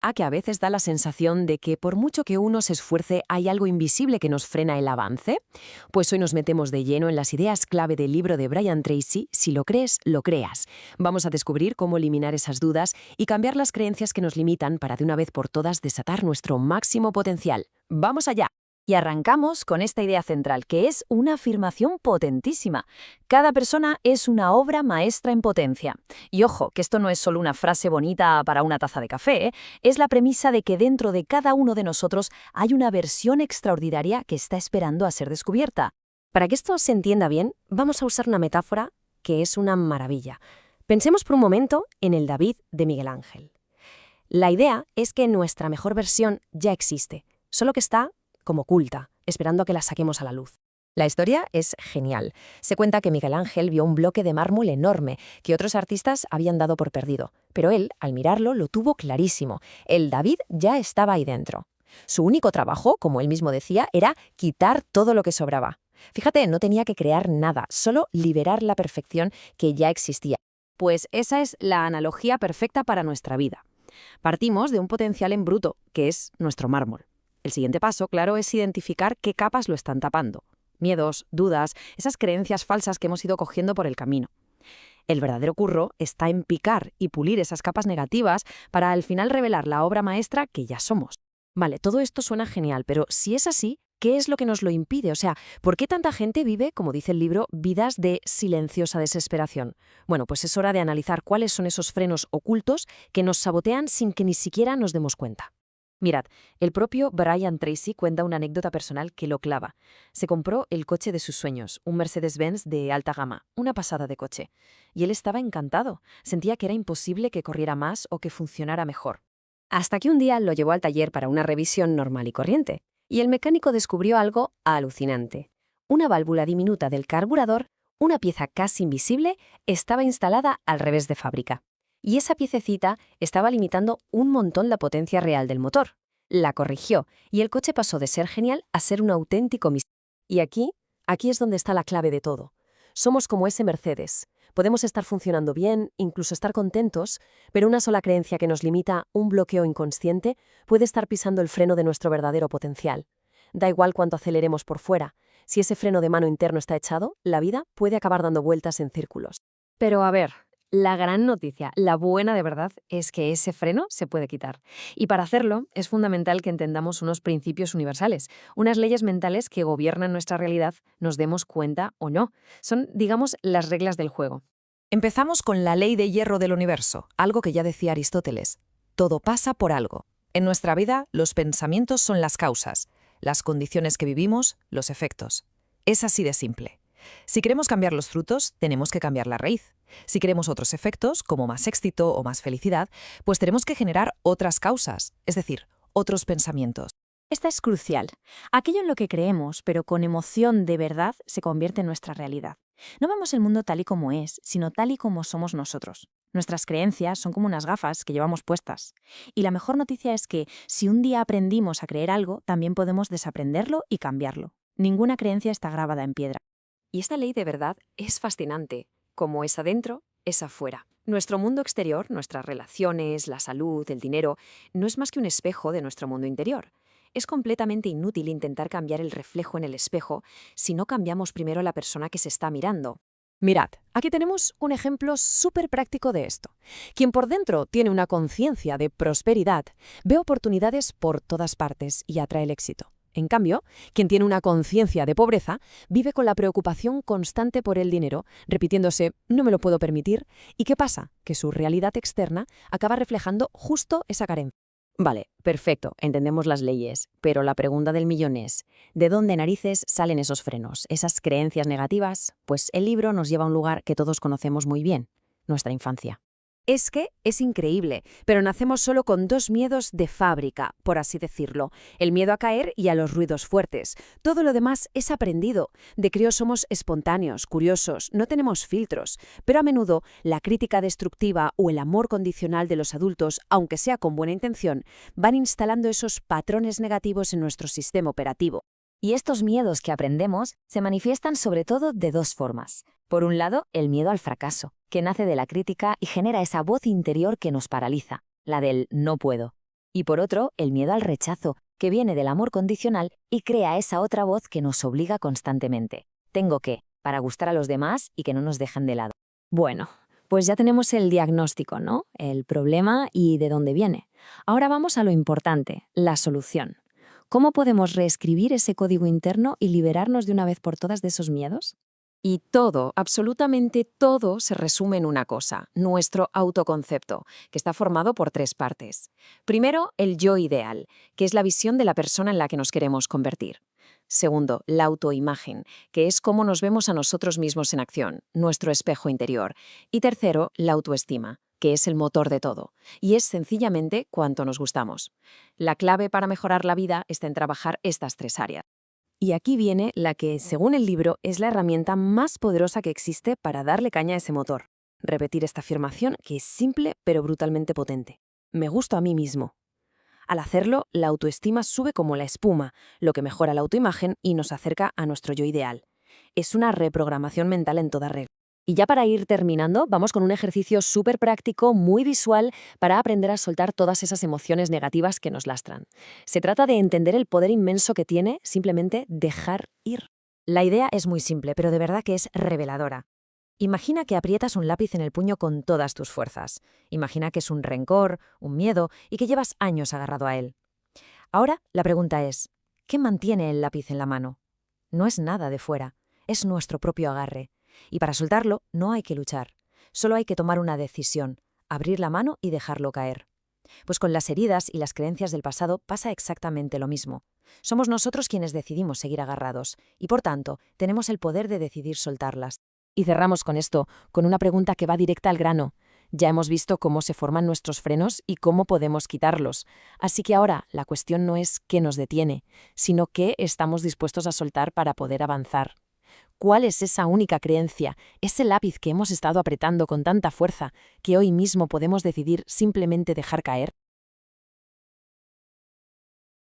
A que a veces da la sensación de que por mucho que uno se esfuerce hay algo invisible que nos frena el avance? Pues hoy nos metemos de lleno en las ideas clave del libro de Brian Tracy, Si lo crees, lo creas. Vamos a descubrir cómo eliminar esas dudas y cambiar las creencias que nos limitan para de una vez por todas desatar nuestro máximo potencial. ¡Vamos allá! Y arrancamos con esta idea central, que es una afirmación potentísima. Cada persona es una obra maestra en potencia. Y ojo, que esto no es solo una frase bonita para una taza de café, ¿eh? Es la premisa de que dentro de cada uno de nosotros hay una versión extraordinaria que está esperando a ser descubierta. Para que esto se entienda bien, vamos a usar una metáfora que es una maravilla. Pensemos por un momento en el David de Miguel Ángel. La idea es que nuestra mejor versión ya existe, solo que está como oculta, esperando a que la saquemos a la luz. La historia es genial. Se cuenta que Miguel Ángel vio un bloque de mármol enorme que otros artistas habían dado por perdido, pero él, al mirarlo, lo tuvo clarísimo. El David ya estaba ahí dentro. Su único trabajo, como él mismo decía, era quitar todo lo que sobraba. Fíjate, no tenía que crear nada, solo liberar la perfección que ya existía. Pues esa es la analogía perfecta para nuestra vida. Partimos de un potencial en bruto, que es nuestro mármol. El siguiente paso, claro, es identificar qué capas lo están tapando. Miedos, dudas, esas creencias falsas que hemos ido cogiendo por el camino. El verdadero curro está en picar y pulir esas capas negativas para al final revelar la obra maestra que ya somos. Vale, todo esto suena genial, pero si es así, ¿qué es lo que nos lo impide? O sea, ¿por qué tanta gente vive, como dice el libro, vidas de silenciosa desesperación? Bueno, pues es hora de analizar cuáles son esos frenos ocultos que nos sabotean sin que ni siquiera nos demos cuenta. Mirad, el propio Brian Tracy cuenta una anécdota personal que lo clava. Se compró el coche de sus sueños, un Mercedes-Benz de alta gama, una pasada de coche. Y él estaba encantado. Sentía que era imposible que corriera más o que funcionara mejor. Hasta que un día lo llevó al taller para una revisión normal y corriente. Y el mecánico descubrió algo alucinante. Una válvula diminuta del carburador, una pieza casi invisible, estaba instalada al revés de fábrica. Y esa piececita estaba limitando un montón la potencia real del motor. La corrigió y el coche pasó de ser genial a ser un auténtico misterio. Y aquí es donde está la clave de todo. Somos como ese Mercedes. Podemos estar funcionando bien, incluso estar contentos, pero una sola creencia que nos limita, un bloqueo inconsciente, puede estar pisando el freno de nuestro verdadero potencial. Da igual cuánto aceleremos por fuera. Si ese freno de mano interno está echado, la vida puede acabar dando vueltas en círculos. Pero a ver, la gran noticia, la buena de verdad, es que ese freno se puede quitar. Y para hacerlo es fundamental que entendamos unos principios universales, unas leyes mentales que gobiernan nuestra realidad, nos demos cuenta o no. Son, digamos, las reglas del juego. Empezamos con la ley de hierro del universo, algo que ya decía Aristóteles. Todo pasa por algo. En nuestra vida, los pensamientos son las causas, las condiciones que vivimos, los efectos. Es así de simple. Si queremos cambiar los frutos, tenemos que cambiar la raíz. Si queremos otros efectos, como más éxito o más felicidad, pues tenemos que generar otras causas, es decir, otros pensamientos. Esta es crucial. Aquello en lo que creemos, pero con emoción de verdad, se convierte en nuestra realidad. No vemos el mundo tal y como es, sino tal y como somos nosotros. Nuestras creencias son como unas gafas que llevamos puestas. Y la mejor noticia es que, si un día aprendimos a creer algo, también podemos desaprenderlo y cambiarlo. Ninguna creencia está grabada en piedra. Y esta ley de verdad es fascinante. Como es adentro, es afuera. Nuestro mundo exterior, nuestras relaciones, la salud, el dinero, no es más que un espejo de nuestro mundo interior. Es completamente inútil intentar cambiar el reflejo en el espejo si no cambiamos primero la persona que se está mirando. Mirad, aquí tenemos un ejemplo súper práctico de esto. Quien por dentro tiene una conciencia de prosperidad, ve oportunidades por todas partes y atrae el éxito. En cambio, quien tiene una conciencia de pobreza vive con la preocupación constante por el dinero, repitiéndose «no me lo puedo permitir». ¿Y qué pasa? Que su realidad externa acaba reflejando justo esa carencia. Vale, perfecto, entendemos las leyes, pero la pregunta del millón es ¿de dónde narices salen esos frenos, esas creencias negativas? Pues el libro nos lleva a un lugar que todos conocemos muy bien, nuestra infancia. Es que es increíble, pero nacemos solo con dos miedos de fábrica, por así decirlo. El miedo a caer y a los ruidos fuertes. Todo lo demás es aprendido. De crío somos espontáneos, curiosos, no tenemos filtros. Pero a menudo la crítica destructiva o el amor condicional de los adultos, aunque sea con buena intención, van instalando esos patrones negativos en nuestro sistema operativo. Y estos miedos que aprendemos se manifiestan sobre todo de dos formas. Por un lado, el miedo al fracaso, que nace de la crítica y genera esa voz interior que nos paraliza, la del no puedo. Y por otro, el miedo al rechazo, que viene del amor condicional y crea esa otra voz que nos obliga constantemente. Tengo que, para gustar a los demás y que no nos dejen de lado. Bueno, pues ya tenemos el diagnóstico, ¿no? El problema y de dónde viene. Ahora vamos a lo importante, la solución. ¿Cómo podemos reescribir ese código interno y liberarnos de una vez por todas de esos miedos? Y todo, absolutamente todo, se resume en una cosa, nuestro autoconcepto, que está formado por 3 partes. Primero, el yo ideal, que es la visión de la persona en la que nos queremos convertir. Segundo, la autoimagen, que es cómo nos vemos a nosotros mismos en acción, nuestro espejo interior. Y tercero, la autoestima, que es el motor de todo, y es sencillamente cuánto nos gustamos. La clave para mejorar la vida está en trabajar estas 3 áreas. Y aquí viene la que, según el libro, es la herramienta más poderosa que existe para darle caña a ese motor. Repetir esta afirmación, que es simple pero brutalmente potente. Me gusto a mí mismo. Al hacerlo, la autoestima sube como la espuma, lo que mejora la autoimagen y nos acerca a nuestro yo ideal. Es una reprogramación mental en toda regla. Y ya para ir terminando, vamos con un ejercicio súper práctico, muy visual, para aprender a soltar todas esas emociones negativas que nos lastran. Se trata de entender el poder inmenso que tiene simplemente dejar ir. La idea es muy simple, pero de verdad que es reveladora. Imagina que aprietas un lápiz en el puño con todas tus fuerzas. Imagina que es un rencor, un miedo, y que llevas años agarrado a él. Ahora, la pregunta es, ¿qué mantiene el lápiz en la mano? No es nada de fuera, es nuestro propio agarre. Y para soltarlo no hay que luchar, solo hay que tomar una decisión, abrir la mano y dejarlo caer. Pues con las heridas y las creencias del pasado pasa exactamente lo mismo. Somos nosotros quienes decidimos seguir agarrados y, por tanto, tenemos el poder de decidir soltarlas. Y cerramos con esto, con una pregunta que va directa al grano. Ya hemos visto cómo se forman nuestros frenos y cómo podemos quitarlos. Así que ahora la cuestión no es qué nos detiene, sino qué estamos dispuestos a soltar para poder avanzar. ¿Cuál es esa única creencia, ese lápiz que hemos estado apretando con tanta fuerza, que hoy mismo podemos decidir simplemente dejar caer?